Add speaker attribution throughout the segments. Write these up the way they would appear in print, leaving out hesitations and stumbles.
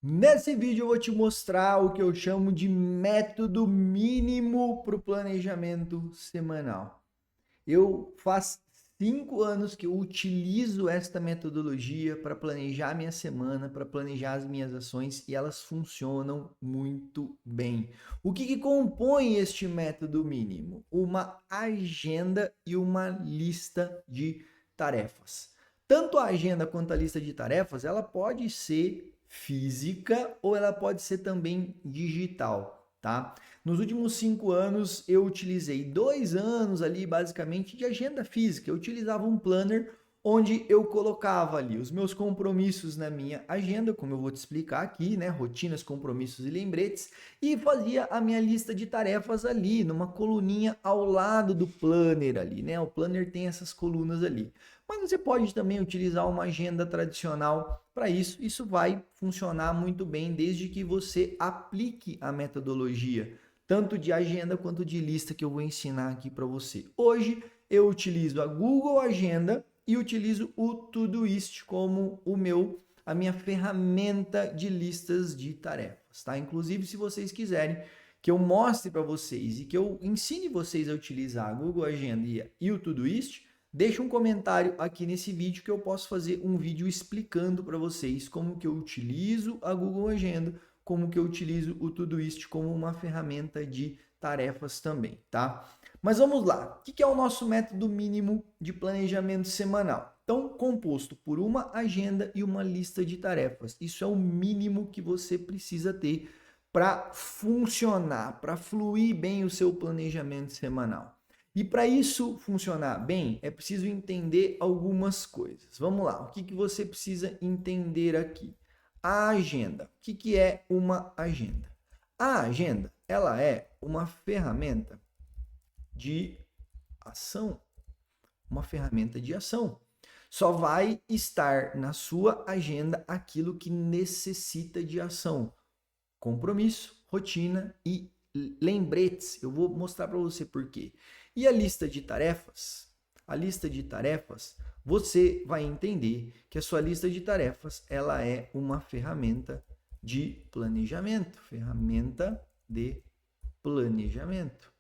Speaker 1: Nesse vídeo eu vou te mostrar o que eu chamo de método mínimo para o planejamento semanal. Eu faz 5 anos que eu utilizo esta metodologia para planejar minha semana, para planejar as minhas ações e elas funcionam muito bem. O que compõe este método mínimo? Uma agenda e uma lista de tarefas. Tanto a agenda quanto a lista de tarefas, ela pode ser física ou ela pode ser também digital, tá? Nos últimos 5 anos, eu utilizei 2 anos ali, basicamente, de agenda física. Eu utilizava um planner onde eu colocava ali os meus compromissos na minha agenda, como eu vou te explicar aqui, né? Rotinas, compromissos e lembretes, e fazia a minha lista de tarefas ali, numa coluninha ao lado do planner ali, né? O planner tem essas colunas ali. Mas você pode também utilizar uma agenda tradicional para isso. Isso vai funcionar muito bem desde que você aplique a metodologia tanto de agenda quanto de lista que eu vou ensinar aqui para você. Hoje eu utilizo a Google Agenda e utilizo o Todoist como a minha ferramenta de listas de tarefas, tá? Inclusive, se vocês quiserem que eu mostre para vocês e que eu ensine vocês a utilizar a Google Agenda e o Todoist, deixa um comentário aqui nesse vídeo que eu posso fazer um vídeo explicando para vocês como que eu utilizo a Google Agenda, como que eu utilizo o Todoist como uma ferramenta de tarefas também, tá? Mas vamos lá. O que é o nosso método mínimo de planejamento semanal? Então, composto por uma agenda e uma lista de tarefas. Isso é o mínimo que você precisa ter para funcionar, para fluir bem o seu planejamento semanal. E para isso funcionar bem, é preciso entender algumas coisas. Vamos lá, o que você precisa entender aqui? A agenda. O que é uma agenda? A agenda, ela é uma ferramenta de ação, uma ferramenta de ação. Só vai estar na sua agenda aquilo que necessita de ação, compromisso, rotina e lembretes. Eu vou mostrar para você por quê. E a lista de tarefas? A lista de tarefas, você vai entender que a sua lista de tarefas, ela é uma ferramenta de planejamento, ferramenta de planejamento.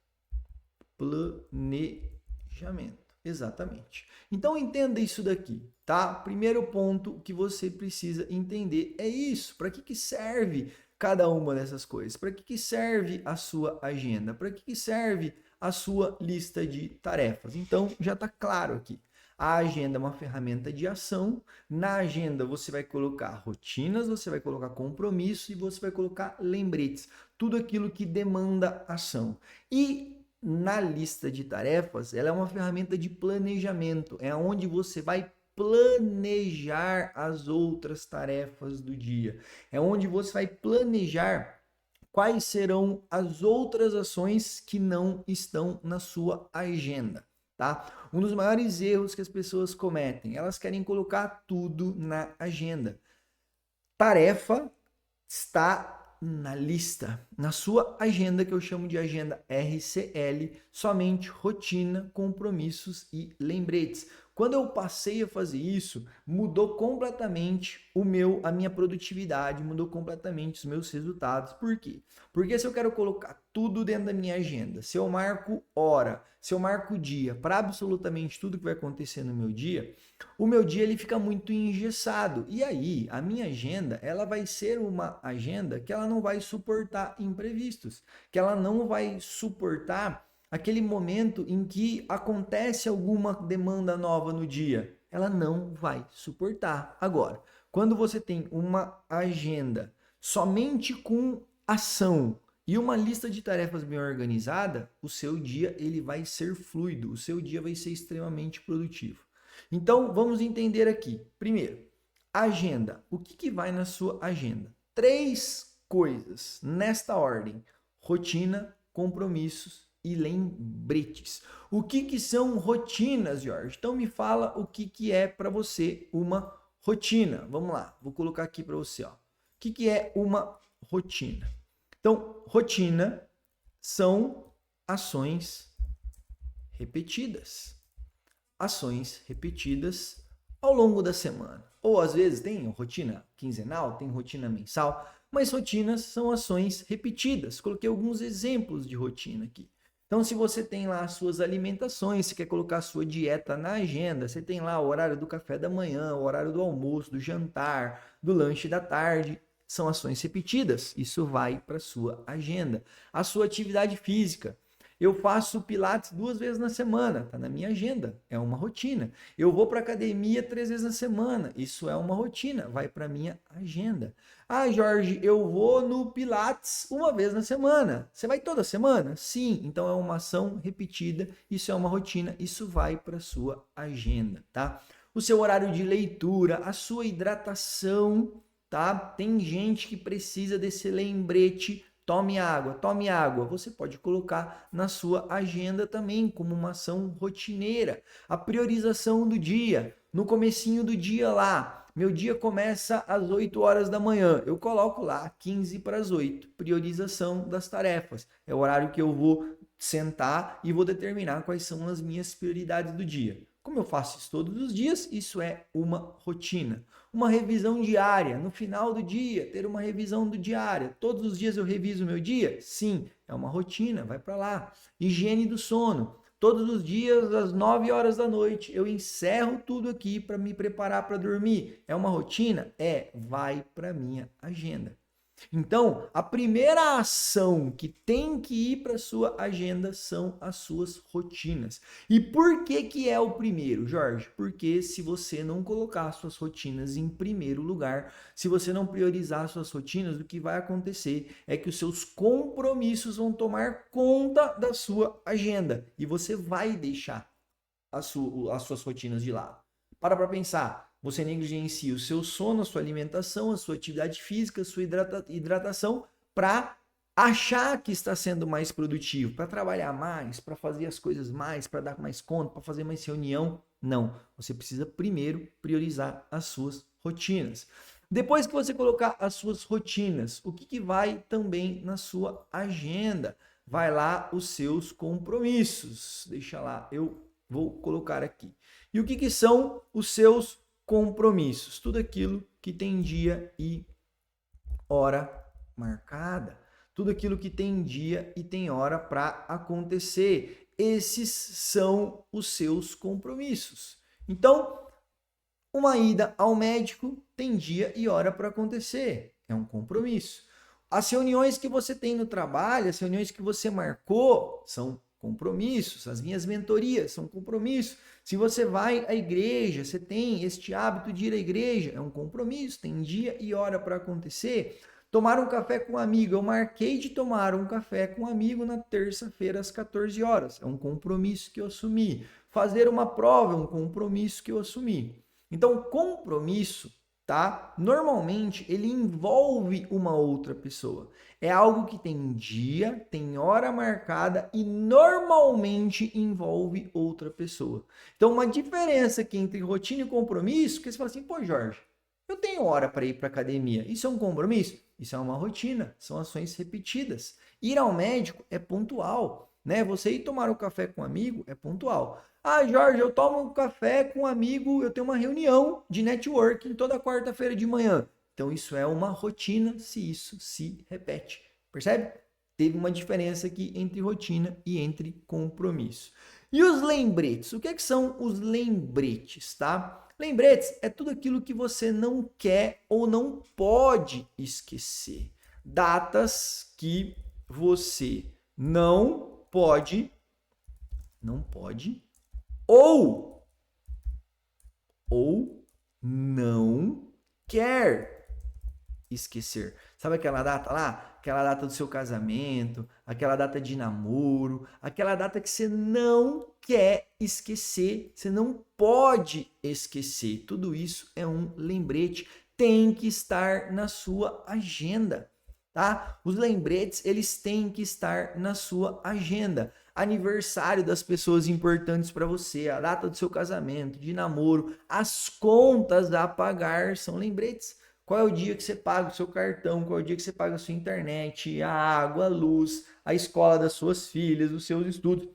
Speaker 1: Planejamento. Exatamente. Então entenda isso daqui, tá? Primeiro ponto que você precisa entender é isso. Para que serve cada uma dessas coisas? Para que serve a sua agenda? Para que serve a sua lista de tarefas? Então já está claro aqui. A agenda é uma ferramenta de ação. Na agenda você vai colocar rotinas, você vai colocar compromisso e você vai colocar lembretes. Tudo aquilo que demanda ação. E na lista de tarefas, ela é uma ferramenta de planejamento, é onde você vai planejar as outras tarefas do dia. É onde você vai planejar quais serão as outras ações que não estão na sua agenda, tá? Um dos maiores erros que as pessoas cometem, elas querem colocar tudo na agenda. Tarefa está na lista, na sua agenda, que eu chamo de agenda RCL, somente rotina, compromissos e lembretes. Quando eu passei a fazer isso, mudou completamente a minha produtividade, mudou completamente os meus resultados. Por quê? Porque se eu quero colocar tudo dentro da minha agenda, se eu marco hora, se eu marco dia para absolutamente tudo que vai acontecer no meu dia, o meu dia ele fica muito engessado. E aí, a minha agenda, ela vai ser uma agenda que ela não vai suportar imprevistos, que ela não vai suportar aquele momento em que acontece alguma demanda nova no dia. Ela não vai suportar. Agora, quando você tem uma agenda somente com ação e uma lista de tarefas bem organizada, o seu dia ele vai ser fluido, o seu dia vai ser extremamente produtivo. Então, vamos entender aqui. Primeiro, agenda. O que vai na sua agenda? Três coisas nesta ordem: rotina, compromissos e lembretes. O que são rotinas, Jorge? Então me fala o que é para você uma rotina. Vamos lá, vou colocar aqui para você. Ó. O que é uma rotina? Então, rotina são ações repetidas. Ações repetidas ao longo da semana. Ou às vezes tem rotina quinzenal, tem rotina mensal, mas rotinas são ações repetidas. Coloquei alguns exemplos de rotina aqui. Então, se você tem lá as suas alimentações, você quer colocar a sua dieta na agenda, você tem lá o horário do café da manhã, o horário do almoço, do jantar, do lanche da tarde, são ações repetidas. Isso vai para a sua agenda. A sua atividade física. Eu faço pilates 2 vezes na semana, tá na minha agenda, é uma rotina. Eu vou para academia 3 vezes na semana, isso é uma rotina, vai para minha agenda. Ah, Jorge, eu vou no pilates 1 vez na semana. Você vai toda semana? Sim, então é uma ação repetida, isso é uma rotina, isso vai para sua agenda, tá? O seu horário de leitura, a sua hidratação, tá? Tem gente que precisa desse lembrete. Tome água, tome água. Você pode colocar na sua agenda também como uma ação rotineira. A priorização do dia. No comecinho do dia lá, meu dia começa às 8 horas da manhã. Eu coloco lá 15 para as 8. Priorização das tarefas. É o horário que eu vou sentar e vou determinar quais são as minhas prioridades do dia. Como eu faço isso todos os dias, isso é uma rotina. Uma revisão diária, no final do dia, ter uma revisão do diária. Todos os dias eu reviso o meu dia? Sim, é uma rotina, vai para lá. Higiene do sono. Todos os dias, às 9 horas da noite, eu encerro tudo aqui para me preparar para dormir. É uma rotina? É, vai para minha agenda. Então, a primeira ação que tem que ir para sua agenda são as suas rotinas. E por que que é o primeiro, Jorge? Porque se você não colocar suas rotinas em primeiro lugar, se você não priorizar suas rotinas, o que vai acontecer é que os seus compromissos vão tomar conta da sua agenda e você vai deixar as suas rotinas de lado. Para pensar. Você negligencia o seu sono, a sua alimentação, a sua atividade física, a sua hidratação para achar que está sendo mais produtivo, para trabalhar mais, para fazer as coisas mais, para dar mais conta, para fazer mais reunião. Não. Você precisa primeiro priorizar as suas rotinas. Depois que você colocar as suas rotinas, o que vai também na sua agenda? Vai lá os seus compromissos. Deixa lá, eu vou colocar aqui. E o que são os seus compromissos? Tudo aquilo que tem dia e hora marcada. Tudo aquilo que tem dia e tem hora para acontecer. Esses são os seus compromissos. Então, uma ida ao médico tem dia e hora para acontecer. É um compromisso. As reuniões que você tem no trabalho, as reuniões que você marcou, são compromissos. As minhas mentorias são compromissos. Se você vai à igreja, você tem este hábito de ir à igreja, é um compromisso, tem dia e hora para acontecer. Tomar um café com um amigo, eu marquei de tomar um café com um amigo na terça-feira às 14 horas, é um compromisso que eu assumi. Fazer uma prova é um compromisso que eu assumi. Então, compromisso, tá? Normalmente ele envolve uma outra pessoa. É algo que tem dia, tem hora marcada e normalmente envolve outra pessoa. Então, uma diferença aqui entre rotina e compromisso, que você fala assim, pô, Jorge, eu tenho hora para ir para academia. Isso é um compromisso? Isso é uma rotina, são ações repetidas. Ir ao médico é pontual, né? Você ir tomar um café com um amigo é pontual. Ah, Jorge, eu tomo um café com um amigo, eu tenho uma reunião de networking toda quarta-feira de manhã. Então, isso é uma rotina se isso se repete. Percebe? Teve uma diferença aqui entre rotina e entre compromisso. E os lembretes? O que que são os lembretes, tá? Lembretes é tudo aquilo que você não quer ou não pode esquecer. Datas que você não pode ou não quer esquecer. Sabe aquela data lá? Aquela data do seu casamento, aquela data de namoro, aquela data que você não quer esquecer, você não pode esquecer. Tudo isso é um lembrete, tem que estar na sua agenda, tá? Os lembretes, eles têm que estar na sua agenda. Aniversário das pessoas importantes para você, a data do seu casamento, de namoro, as contas a pagar são lembretes. Qual é o dia que você paga o seu cartão? Qual é o dia que você paga a sua internet, a água, a luz, a escola das suas filhas, os seus estudos?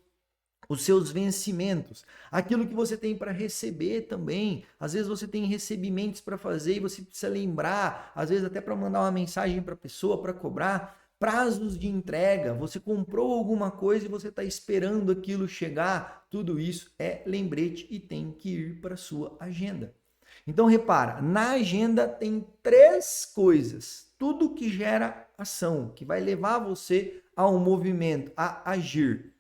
Speaker 1: os seus vencimentos, aquilo que você tem para receber também. Às vezes você tem recebimentos para fazer e você precisa lembrar, às vezes até para mandar uma mensagem para a pessoa, para cobrar. Prazos de entrega, você comprou alguma coisa e você está esperando aquilo chegar, tudo isso é lembrete e tem que ir para a sua agenda. Então repara, na agenda tem 3 coisas, tudo que gera ação, que vai levar você a um movimento, a agir.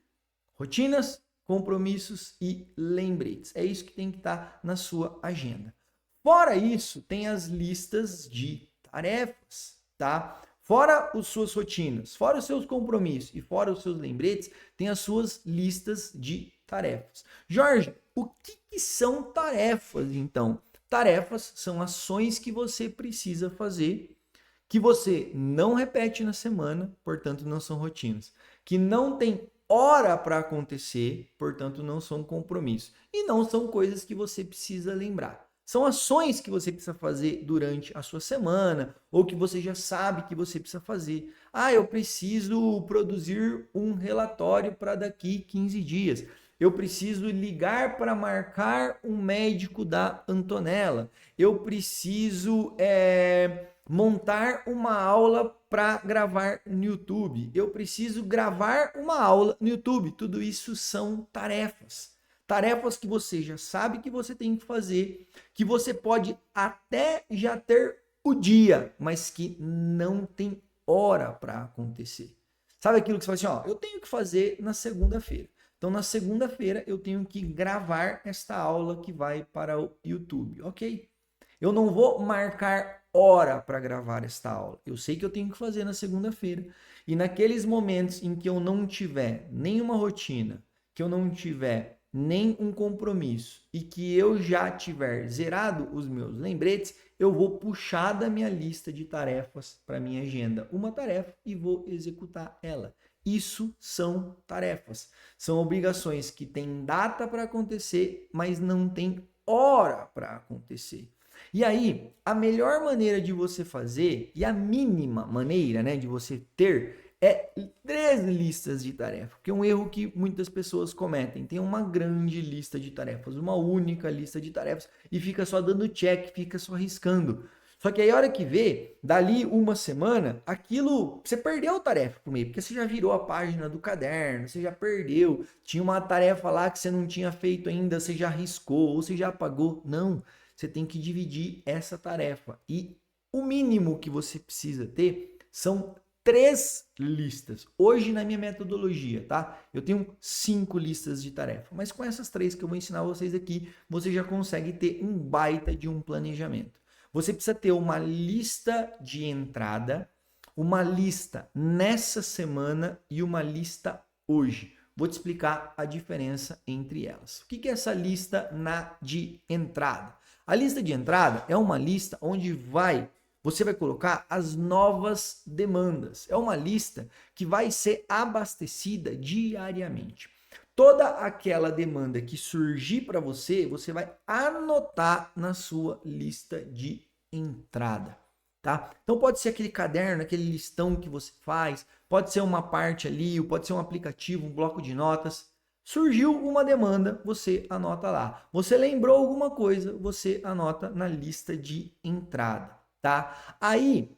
Speaker 1: Rotinas, compromissos e lembretes. É isso que tem que estar na sua agenda. Fora isso, tem as listas de tarefas, tá? Fora as suas rotinas, fora os seus compromissos e fora os seus lembretes, tem as suas listas de tarefas. Jorge, o que são tarefas, então? Tarefas são ações que você precisa fazer, que você não repete na semana, portanto não são rotinas, que não tem hora para acontecer, portanto não são compromissos. E não são coisas que você precisa lembrar. São ações que você precisa fazer durante a sua semana ou que você já sabe que você precisa fazer. Ah, eu preciso produzir um relatório para daqui 15 dias. Eu preciso ligar para marcar um médico da Antonella. Eu preciso montar uma aula para gravar no YouTube. Eu preciso gravar uma aula no YouTube. Tudo isso são tarefas. Tarefas que você já sabe que você tem que fazer, que você pode até já ter o dia, mas que não tem hora para acontecer. Sabe aquilo que você fala assim, ó, eu tenho que fazer na segunda-feira. Então, na segunda-feira, eu tenho que gravar esta aula que vai para o YouTube, ok? Eu não vou marcar hora para gravar esta aula. Eu sei que eu tenho que fazer na segunda-feira. E naqueles momentos em que eu não tiver nenhuma rotina, que eu não tiver nem um compromisso e que eu já tiver zerado os meus lembretes, eu vou puxar da minha lista de tarefas para minha agenda uma tarefa e vou executar ela. Isso são tarefas. São obrigações que têm data para acontecer, mas não tem hora para acontecer. E aí, a melhor maneira de você fazer, e a mínima maneira, né, de você ter, é 3 listas de tarefas, que é um erro que muitas pessoas cometem. Tem uma grande lista de tarefas, uma única lista de tarefas, e fica só dando check, fica só riscando. Só que aí a hora que vê, dali uma semana, aquilo, você perdeu a tarefa por meio, porque você já virou a página do caderno, você já perdeu, tinha uma tarefa lá que você não tinha feito ainda, você já riscou, ou você já apagou. Não, você tem que dividir essa tarefa. E o mínimo que você precisa ter são 3 listas. Hoje na minha metodologia, tá? Eu tenho 5 listas de tarefa, mas com essas 3 que eu vou ensinar vocês aqui, você já consegue ter um baita de um planejamento. Você precisa ter uma lista de entrada, uma lista nessa semana e uma lista hoje. Vou te explicar a diferença entre elas. O que é essa lista de entrada? A lista de entrada é uma lista onde você vai colocar as novas demandas. É uma lista que vai ser abastecida diariamente. Toda aquela demanda que surgir para você, você vai anotar na sua lista de entrada, tá? Então pode ser aquele caderno, aquele listão que você faz, pode ser uma parte ali, pode ser um aplicativo, um bloco de notas. Surgiu uma demanda, você anota lá. Você lembrou alguma coisa, você anota na lista de entrada, tá? Aí,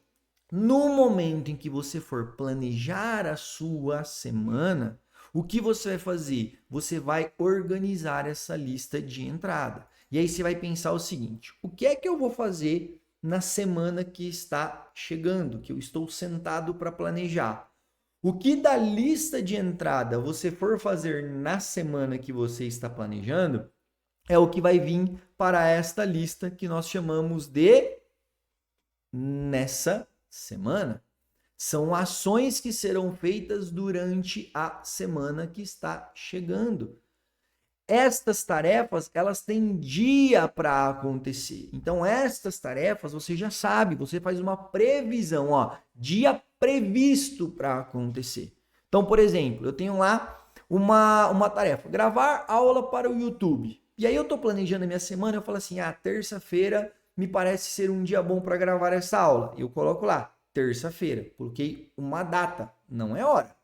Speaker 1: no momento em que você for planejar a sua semana, o que você vai fazer? Você vai organizar essa lista de entrada. E aí você vai pensar o seguinte: o que é que eu vou fazer na semana que está chegando, que eu estou sentado para planejar? O que da lista de entrada você for fazer na semana que você está planejando é o que vai vir para esta lista que nós chamamos de nessa semana. São ações que serão feitas durante a semana que está chegando. Estas tarefas, elas têm dia para acontecer. Então, estas tarefas, você já sabe, você faz uma previsão, ó, dia previsto para acontecer. Então, por exemplo, eu tenho lá uma tarefa, gravar aula para o YouTube. E aí eu estou planejando a minha semana, eu falo assim, terça-feira me parece ser um dia bom para gravar essa aula. Eu coloco lá, terça-feira, coloquei uma data, não é hora.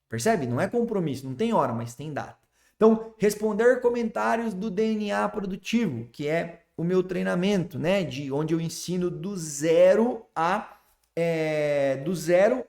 Speaker 1: Percebe? Não é compromisso, não tem hora, mas tem data. Então, responder comentários do DNA produtivo, que é o meu treinamento, né? De onde eu ensino do zero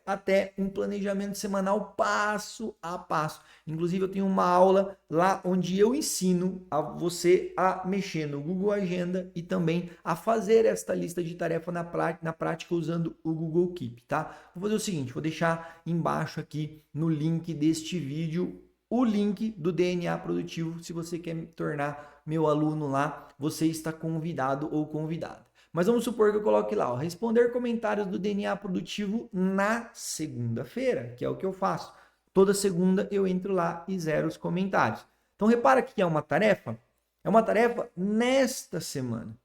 Speaker 1: até um planejamento semanal passo a passo. Inclusive, eu tenho uma aula lá onde eu ensino a você a mexer no Google Agenda e também a fazer esta lista de tarefa na prática usando o Google Keep, tá? Vou fazer o seguinte, vou deixar embaixo aqui no link deste vídeo o link do DNA Produtivo. Se você quer me tornar meu aluno lá, você está convidado ou convidada. Mas vamos supor que eu coloque lá, ó, responder comentários do DNA Produtivo na segunda-feira, que é o que eu faço. Toda segunda eu entro lá e zero os comentários. Então repara que é uma tarefa nesta semana.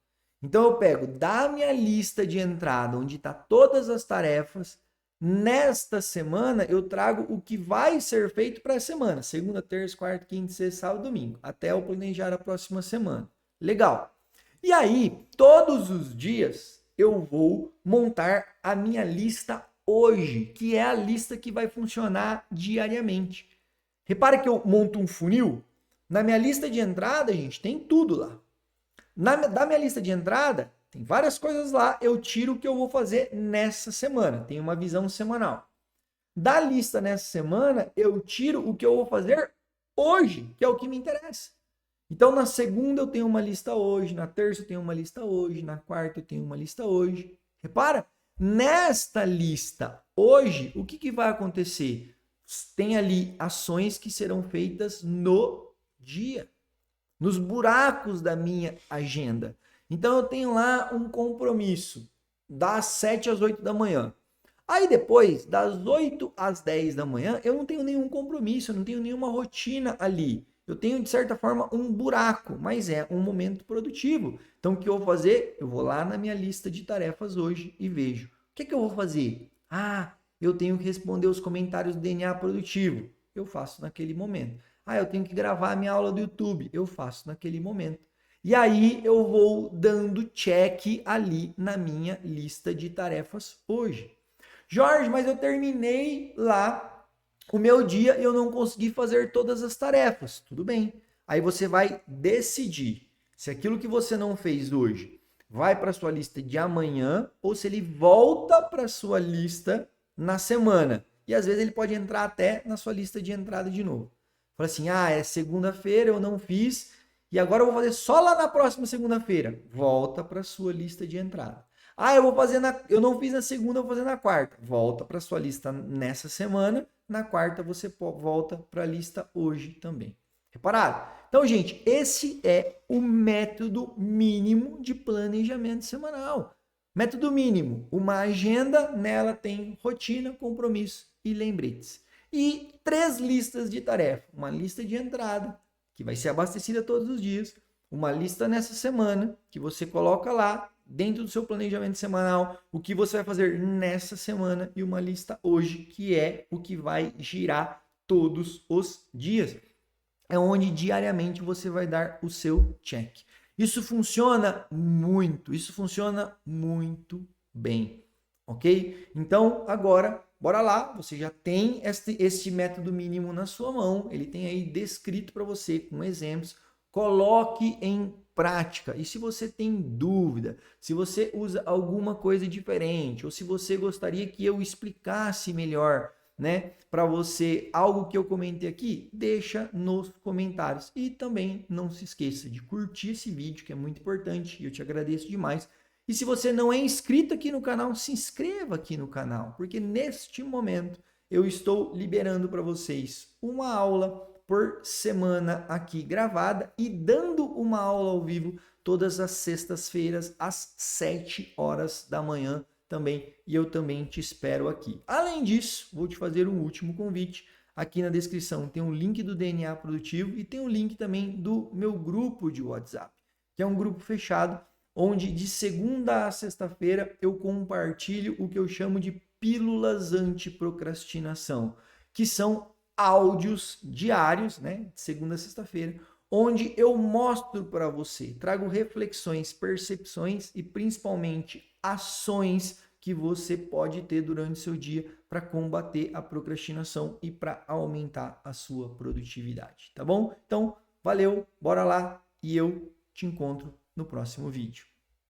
Speaker 1: Então eu pego da minha lista de entrada, onde está todas as tarefas, nesta semana eu trago o que vai ser feito para a semana, segunda, terça, quarta, quinta, sexta, sábado, domingo, até eu planejar a próxima semana. Legal. E aí, todos os dias eu vou montar a minha lista hoje, que é a lista que vai funcionar diariamente. Repara que eu monto um funil. Na minha lista de entrada, gente, tem tudo lá. Da minha lista de entrada, tem várias coisas lá. Eu tiro o que eu vou fazer nessa semana. Tem uma visão semanal. Da lista nessa semana, eu tiro o que eu vou fazer hoje, que é o que me interessa. Então, na segunda eu tenho uma lista hoje, na terça eu tenho uma lista hoje, na quarta eu tenho uma lista hoje. Repara, nesta lista hoje, o que vai acontecer? Tem ali ações que serão feitas no dia, nos buracos da minha agenda. Então, eu tenho lá um compromisso das 7 às 8 da manhã. Aí depois, das 8 às 10 da manhã, eu não tenho nenhum compromisso, eu não tenho nenhuma rotina ali. Eu tenho, de certa forma, um buraco, mas é um momento produtivo. Então, o que eu vou fazer? Eu vou lá na minha lista de tarefas hoje e vejo. O que eu vou fazer? Eu tenho que responder os comentários do DNA produtivo. Eu faço naquele momento. Eu tenho que gravar a minha aula do YouTube. Eu faço naquele momento. E aí, eu vou dando check ali na minha lista de tarefas hoje. Jorge, mas eu terminei lá o meu dia e eu não consegui fazer todas as tarefas. Tudo bem. Aí você vai decidir se aquilo que você não fez hoje vai para sua lista de amanhã ou se ele volta para sua lista na semana. E às vezes ele pode entrar até na sua lista de entrada de novo. Fala assim, é segunda-feira, eu não fiz e agora eu vou fazer só lá na próxima segunda-feira. Volta para sua lista de entrada. Eu não fiz na segunda, eu vou fazer na quarta. Volta para sua lista nessa semana. Na quarta você volta para a lista hoje também. Reparado? Então, gente, esse é o método mínimo de planejamento semanal. Método mínimo, uma agenda, nela tem rotina, compromisso e lembretes. E 3 listas de tarefa. Uma lista de entrada, que vai ser abastecida todos os dias. Uma lista nessa semana, que você coloca lá, dentro do seu planejamento semanal, o que você vai fazer nessa semana e uma lista hoje, que é o que vai girar todos os dias. É onde diariamente você vai dar o seu check. Isso funciona muito bem, ok? Então, agora, bora lá, você já tem este método mínimo na sua mão, ele tem aí descrito para você com exemplos, coloque em prática. E se você tem dúvida, se você usa alguma coisa diferente, ou se você gostaria que eu explicasse melhor, né, para você algo que eu comentei aqui, deixa nos comentários. E também não se esqueça de curtir esse vídeo, que é muito importante, e eu te agradeço demais. E se você não é inscrito aqui no canal, se inscreva aqui no canal, porque neste momento eu estou liberando para vocês uma aula por semana aqui gravada e dando uma aula ao vivo todas as sextas-feiras às 7 horas da manhã também, e eu também te espero aqui. Além disso, vou te fazer um último convite. Aqui na descrição tem um link do DNA Produtivo e tem um link também do meu grupo de WhatsApp, que é um grupo fechado, onde de segunda a sexta-feira eu compartilho o que eu chamo de pílulas anti-procrastinação, que são áudios diários, né, de segunda a sexta-feira, onde eu mostro para você, trago reflexões, percepções e principalmente ações que você pode ter durante o seu dia para combater a procrastinação e para aumentar a sua produtividade, tá bom? Então, valeu, bora lá e eu te encontro no próximo vídeo.